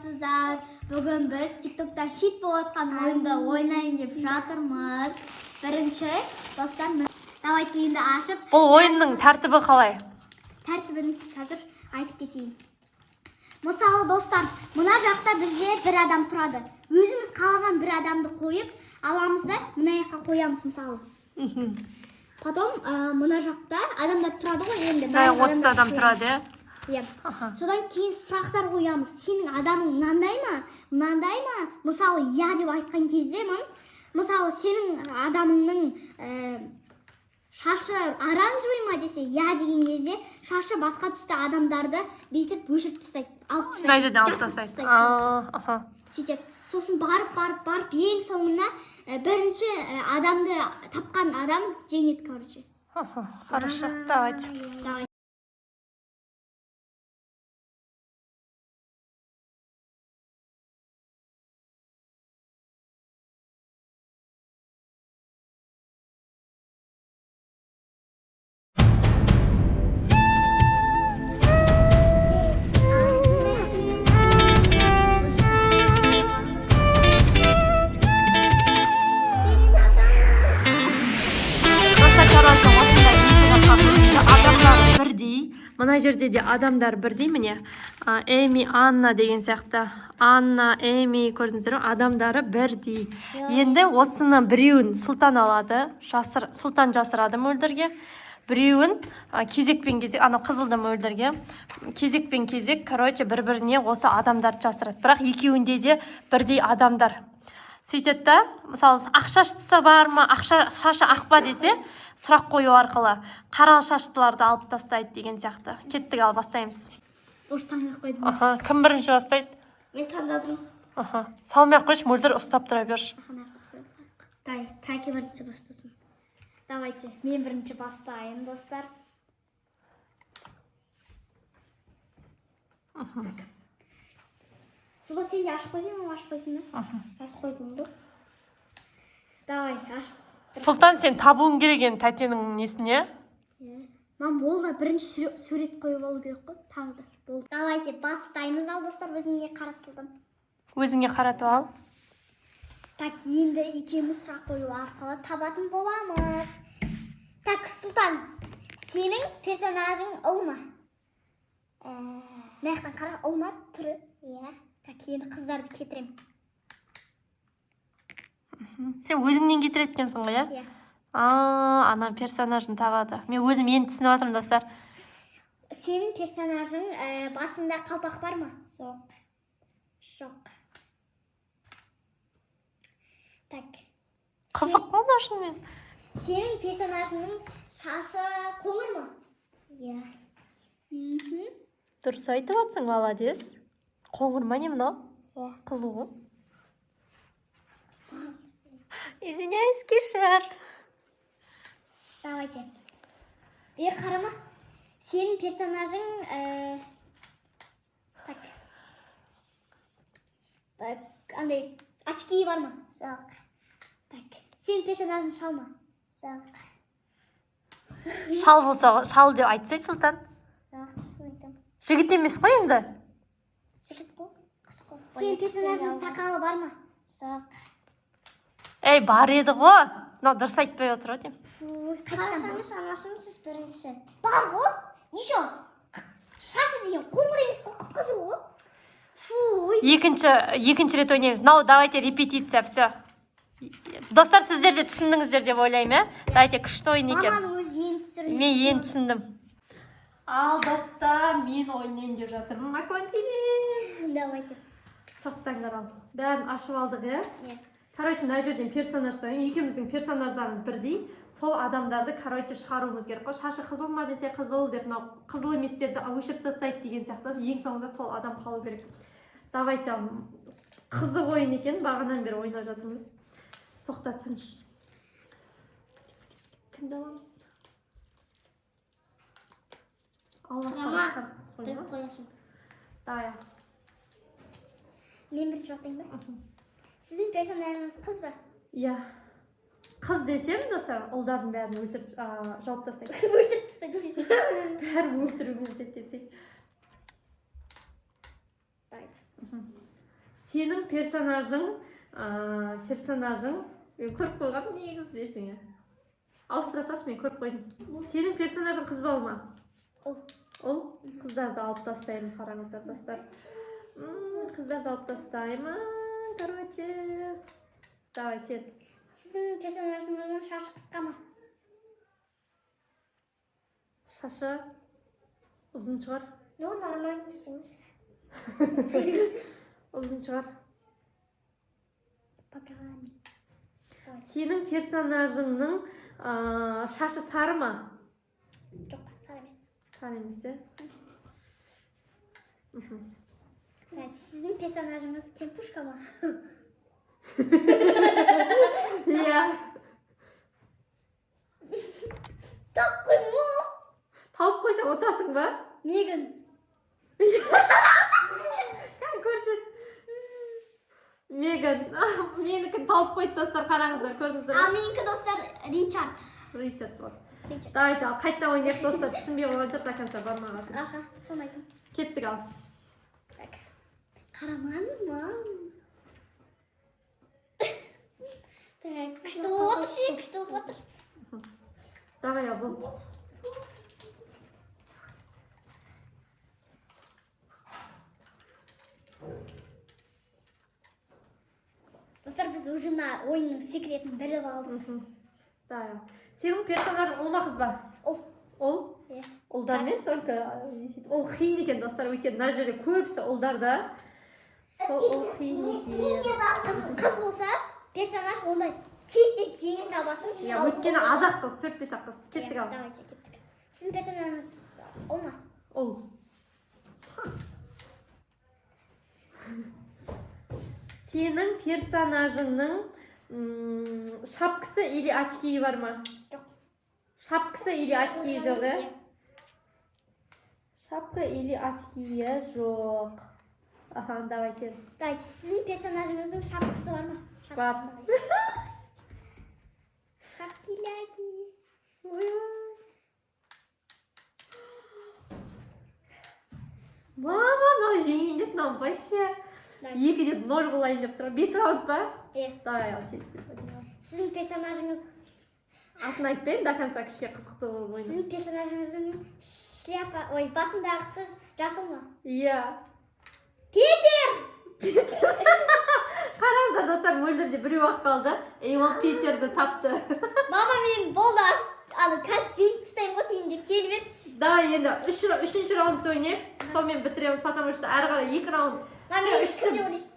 саламатсыздар. Бүгін біз TikTok'та хит болып жатқан ойынды ойнайын деп жатырмыз. Бірінші, достар, давайте енді ашып. Бұл ойынның тәртібі қалай? Тәртібін қазір айтып кетейін. Мысалы, достар, мына жақта бізде бір адам тұрады. Өзіміз қалаған бір адамды қойып, аламыз да мына жаққа қоямыз мысалы. Потом мына жақта адамдар тұрады ғой енді. 30 адам тұрады, иә? Содан кейін сұрақтар қоямыз. Сенің адамың мынандай ма? Мысалы, я деп айтқан кезде, мысалы, сенің адамыңның шашы оранжевый ма десе, я деген кезде шашы басқа түсті адамдарды бүйтіп өшіріп тастайды. Алып тастайды. Сөйтеді. Сосын барып ең соңына бірінші адамды тапқан адам жеңеді, короче. Хорошо, давайте. Мына жерде де адамдар бірдей, міне. Эми, Анна деген сияқты. Анна, Эми, көрдіңіздер ме? Адамдары бірдей. Енді осыны біреуін Сұлтан алады. Сұлтан жасырады мөлдірге. Біреуін кезекпен кезек, ана қызылды мөлдірге. Кезекпен кезек, короче, бір-біріне осы адамдарды жасырады. Бірақ екеуінде де бірдей адамдар. Сөйтеді да, мысалы, ақшаштысы бар ма, шашы ақпа десе, сұрақ қою арқылы қара шаштыларды алып тастайды деген сияқты. Кеттік, ал бастаймыз. Таңдап қойдым. Кім бірінші бастайды? Мен таңдадым. Салмай ақ қойшы, мөлдір ұстап тұра берші. Тәке бірінші бастасын. Давайте, мен бірінші бастайын, достар. Сызыл, сен де ашып қойсың ма, ашып қойсың ба? Ашып қойдың ба? Давай, ашып. Сұлтан, сен табуың кереген тәтенің несіне? Болды, бірінші сурет қойып алу керек қой, тағы да. Болды. Давайте, бастаймыз ал, достар, өзіңе қарап Сұлтан. Өзіңе қаратып ал. Так, енді екеуміз сұрақ қою арқылы табатын боламыз. Так, Сұлтан, сенің персонажың ұл ма? Маяқтан қара, ұл ма? Түрі? Иә. Так, енді қыздарды кетірем. Сен өзіңнен кетіреткенсің ғой, иә? Ана персонажын табады. Мен өзім енді түсініп жатырмын, достар. Сенің персонажың басында қалпақ бар ма? Жоқ. Так. Қызық болды шынымен. Сенің персонажының шашы қоңыр ма? Иә. Дұрыс айтып жатсың, молодец. Қоңыр ма не мынау? Иә. Қызыл ғой. Извиняюсь, кешір. Давайте. Қарама. Сенің персонажың так. Андай очки бар ма? Жоқ. Так. Сенің персонажың шал ма? Жоқ. Шал болса, шал деп айтсай, Сұлтан. Жоқ, айтам. Жігіт емес қой енді. Жігіт қой, қыз қой. Сенің персонажың сақалы бар ма? Жоқ. Ей, бар еді ғой. Дұрыс айтпай отыр ғой, деймін. Қарасаңыз, анасымсыз бірінші. Бар ғой? Еще. Шашы деген қоңыр емес қой, қып-қызыл ғой. Екінші рет ойнаймыз. Давайте репетиция, все. Достар, сіздер де түсіндіңіздер деп ойлаймын, Давайте күшті ойын екен. Маманың өзі ең түсіріп. Мен ең түсіндім. Ал, достар, мен ойнайын деп жатырмын. Маконтимен. Давайте. Тоқтаңдар ал. Бәрін ашып алдық, Иә. Короче, мына жерден персонаждан, екеуміздің персонаждарымыз бірдей. Сол адамдарды, короче, шығаруымыз керек қой. Шашы қызыл ма десе қызыл деп, қызыл еместерді өшіріп тастайды деген сияқты. Ең соңында сол адам қалу керек. Давайте ал. Қызық ойын екен, бағанан бері ойнап жатырмыз. Тоқта, тыныш. Кімді аламыз? Құрама. Біз қоясың. Дая. Мен бірінші бастайын ба? Сіздің персонажыңыз қыз ба? Иә. Қыз десем, достар, ұлдардың бәрін өлтіріп жауып тастайды. Өлтіріп тастайды. Бәрін өлтіріп десек. Сенің персонажың көріп қойғам негізі десің. Ауыстыра салшы, мен көріп қойдым. Сенің персонажың қыз ба ма? Ол қыздарды алып тастаймын, қараңыздар достар. Қыздарды алып тастаймын. Короче, давай сен. Сіздің персонажыңыздың шашы қысқа ма? Шашы ұзын шығар. Нормально шашыңыз. Ұзын шығар. Покажи. Сенің персонажыңның шашы сары ма? Жоқ, сары емес. Сары емес, Сіздің персонажыңыз кемпушка ма? Иә. Тап қойма. Тауып қойсам отасың ба? Меган. Сән көрсет. Меган. Менікін тауып қойды достар, қараңыздар, көрдіңіздер. Ал менікі достар Ричард. Ричард бар. Ричард. Давай, қайтадан ойнайық достар, түсінбей қалған жоқ, до конца бармағасын. Аха, соны айтам. Кеттік ал. Так. Қарамаңыз ма? Так, күшті болып отыр, күшті болып отыр. Давай, ал бұл. Достар, біз уже мына ойынның секретін біліп алдық. Давай. Сенің персонажың ол ма қыз ба? Ол. Ол? Иә. Ұлдармен только ол қиын екен достар, өйткені мына жерде көбісі ұлдарда. Сол ол қиын екен. Қыз болса, персонаж онда тез жеңіл табасың. Өйткені аз-ақ қыз, 4-5 қыз. Кеттік ал. Давайте, кеттік. Сіздің персонажыңыз ол ма? Ол. Сенің персонажыңның шапкасы или очкиі бар ма? Жоқ. Шапкасы или очкиі жоқ, Шапка или очкиі жоқ. Аха, давай сен. Давайте, сіздің персонажыңыздың шапкасы бар ма? Бар. Шапкиляки. Мама, мынау жеңейін деп мынау вообще. 2-ден 0 қылайын деп тұр. 5 раунд ба? Иә. Давай, ал Сіздің персонажыңыз... Атын айтпайын, до конца кішке қызықты ойын. Сіздің персонажыңыздың шляпа... Ой, басындағысы жасыл ма? Иә. Петер! Қараңыздар достар, мөлдірде біреу-ақ қалды. Ол Петерді тапты. Мама мен болды қазір жеңіп тастаймын ғой сені деп келіп еді. Давай, енді үшінші раунд ойнайық. Сонымен бітіреміз, потому что әрі қарай 2 раунд. Мама, мен кім деп ойлайсың?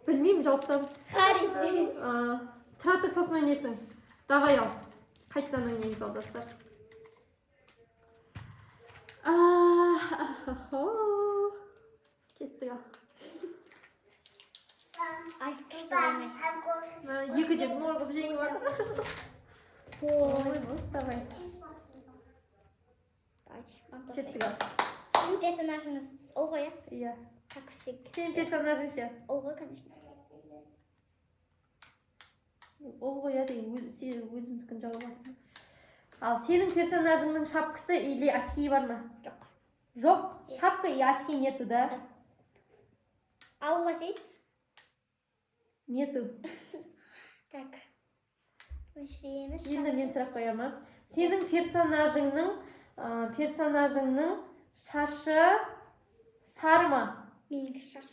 Білмеймін, жауап салып. Хари. Тұра тұр, сосын ойнайсың. Давай ал. Қайтадан ойнаймыз ал достар. Кеттік ал. Ай, күшті ойнай. 2-ден 0 қылып жеңіп жатыр. Ой, давай. Кеттік ал. Сіздің персонажыңыз ол ғой, Иә. Как всегда. Сенің персонажың ше? Ол ғой, конечно. Ол ғой, деген өзімдікін жауап алдым. Ал сенің персонажыңның шапкасы или очкиі бар ма? Жоқ. Жоқ, шапка и очки нету, да? А у вас есть? Нету. Так. Өшіреміз. Енді мен сұрақ қоямын. Сенің персонажыңның шашы сары ма? Менікі шаш.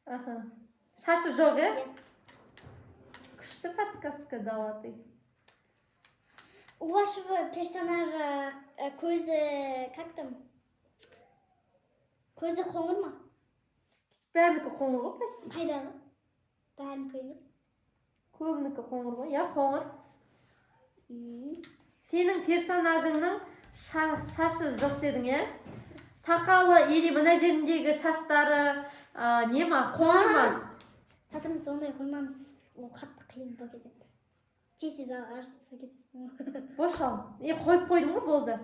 Аха. Шашы жоқ, Күшті подсказка дала ты. У вашего персонажа көзі, как там? Көзі қоңыр ма? Бәрінікі қоңыр ғой, почти. Қайдағы? Бәрінікі емес. Көбінікі қоңыр ғой, қоңыр. Сенің персонажыңның шашы жоқ дедің, Сақалы или мына жеріндегі шаштары не ма, қоңыр ма? Татымыз ондай қоймаңыз. Ол қатты қиын болып кетеді. Тез арсы кетесің. Бош ал. Қойып қойдың ғой, болды.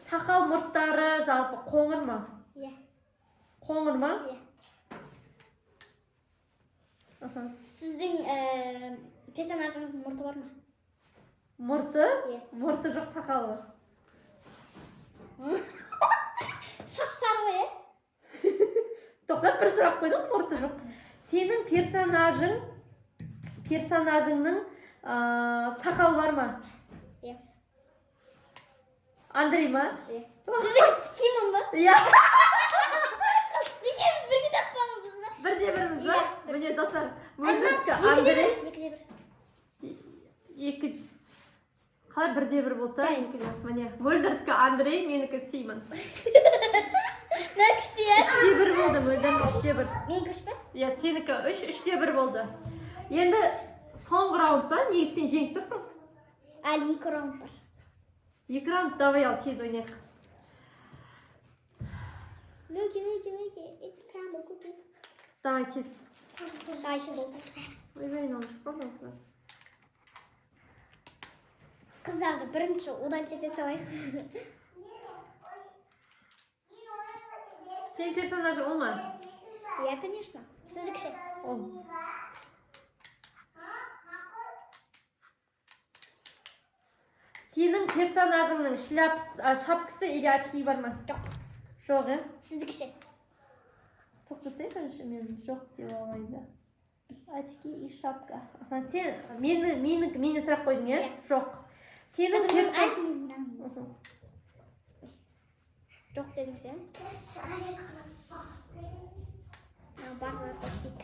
Сақал мұрттары жалпы қоңыр ма? Иә. Қоңыр ма? Иә. Сіздің персонажыңыздың мұрты бар ма? Мұрты? Иә. Мұрты жоқ, сақалы бар. Шаш сары ғой, Тоқтап, бір сұрақ қойдым, мұрты жоқ. Сенің персонажыңның сақал бар ма? Иә. Андрей ма? Иә. Сіздікі Симон ба? Иә. Екеуміз бірге тапқанбыз ба? Бірде біріміз ба? Міне достар, Екіде мөлдірткі Андрей. бір. Екі. Қалай бірде бір болса, екіде. Міне, мөлдірткі Андрей, менікі Симон. Мына күшті, иә? 3-1 болды, мөлдір, 3-1. Менікі үш па? Иә, сенікі 3-1 болды. Енді соңғы раунд ба? Неге сен жеңіп тұрсың? Әлі 2 раунд бар. 2 раунд, давай ал, тез ойнайық. Луки, it's camel cookie. Давай, тез. Дальше болды. Ойбай, намыс, пожалуйста. Қыздарды бірінші удалить ете салайық. Сен персонажы ол ма? Иә, конечно. Сіздікі ше? Ол. Сенің персонажыңның шапкасы или очки бар ма? Жоқ. Жоқ, е? Сіздікі ше? Тоқтасай, бірінші мен жоқ деп алайын. Очки и шапка. Сен мені сұрақ қойдың, е? Жоқ. Сенің Жоқ дедіңіз, е? Барлар қосик.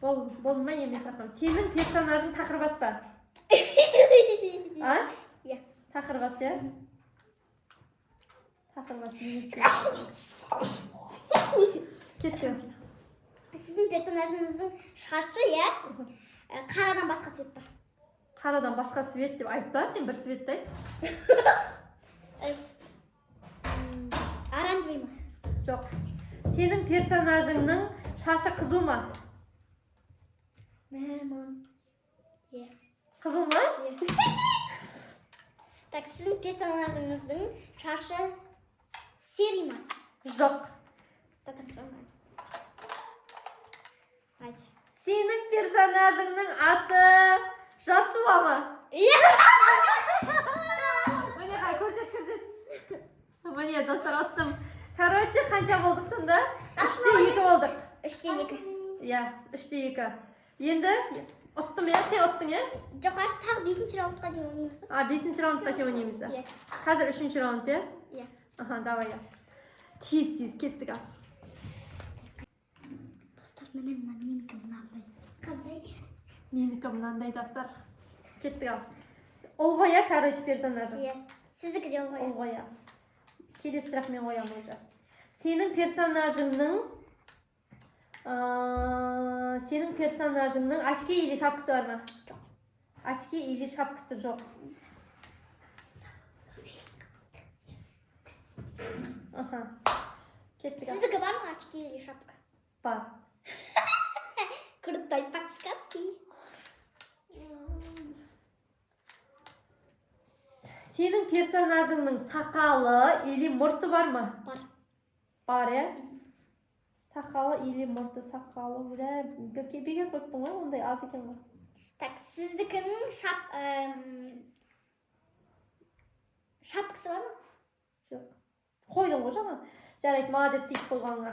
Болды ма емес ақым. Сенің персонажың тақырбас па? А? Иә. Тақырбас, е? Тақырбас емес. Кетті. Сіздің персонажыңыздың шашы, иә? Қарадан басқа цвет па? Қарадан басқа свет деп айтпа, сен бір светті айт. Оранжевый ма? Жоқ. Сенің персонажыңның шашы қызыл ма? Мамам. Иә. Қызыл ма? Так, сіздің персонажыңыздың шашы серый ма? Жоқ. Айтшы. Сенің персонажыңның аты Жасуа ма? Иә. Міне қай, көрсет. Міне, достар, оттым. Короче, қанша болдық сонда? 3-2 болдық. 3-2. Иә, 3-2. Енді оттым, иә? Сен оттың, иә? Жоқ, тағы 5-ші раундқа дейін ойнаймыз ба? 5-ші раундқа шейін ойнаймыз. Иә. Қазір 3-ші раунд, иә? Иә. Давай, иә. Тез, кеттік, ал. Достар, міне менікі мынандай. Қандай? Менікі мынандай, достар. Кеттік, ал. Ол ғой, иә, короче, персонажы. Иә. Сіздікі де ол ғой. Ол ғой, иә. Келесі сұрақ мен қоямын уже. Сенің персонажыңның очки или шапкасы бар ма? Жоқ. Очки или шапкасы жоқ. Кеттік. Сіздікі бар ма очки или шапка? Бар. Крутой подсказки. Сенің персонажыңның сақалы или мұрты бар ма? Бар. Бар, е? Сақалы или мұрты, сақалы. Бекер қойыптың ғой, ондай аз екен ғой. Так, сіздікінің шапкасы бар ма? Жоқ. Қойдың ғой жаңа. Жарайды, молодец, сөйтіп қойғанға.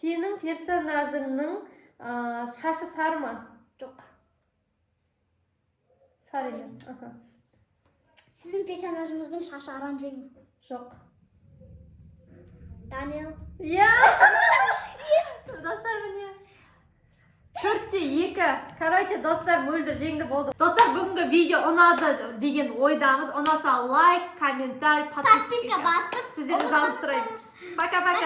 Сенің персонажыңның шашы сары ма? Жоқ. Сары емес. Сіздің персонажыңыздың шашы оранжевый ма? Жоқ. Даниэл. Иә! Достар, міне. 4-2. Короче, достар, мөлдір жеңді болды. Достар, бүгінгі видео ұнады деген ойдамыз. Ұнаса лайк, комментарий, подписка Подписка басып. сіздерді жалып сұраймыз. Пока-пока.